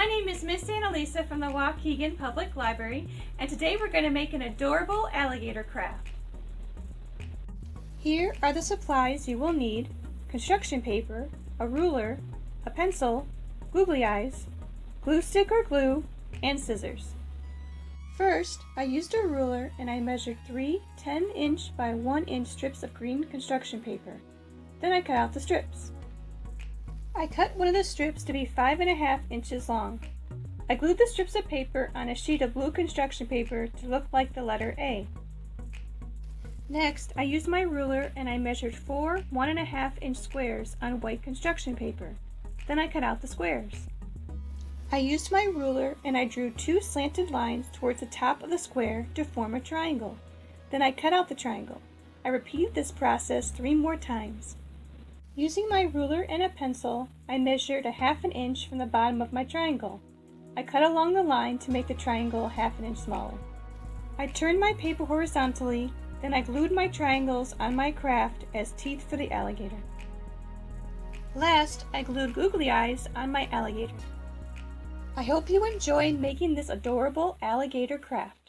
My name is Miss Annalisa from the Waukegan Public Library, and today we're going to make an adorable alligator craft. Here are the supplies you will need: construction paper, a ruler, a pencil, googly eyes, glue stick or glue, and scissors. First, I used a ruler and I measured 3 10-inch by 1-inch strips of green construction paper. Then I cut out the strips. I cut one of the strips to be 5.5 inches long. I glued the strips of paper on a sheet of blue construction paper to look like the letter A. Next, I used my ruler and I measured 4 1.5-inch squares on white construction paper. Then I cut out the squares. I used my ruler and I drew 2 slanted lines towards the top of the square to form a triangle. Then I cut out the triangle. I repeated this process 3 more times. Using my ruler and a pencil, I measured 1/2 inch from the bottom of my triangle. I cut along the line to make the triangle 1/2 inch smaller. I turned my paper horizontally, then I glued my triangles on my craft as teeth for the alligator. Last, I glued googly eyes on my alligator. I hope you enjoyed making this adorable alligator craft.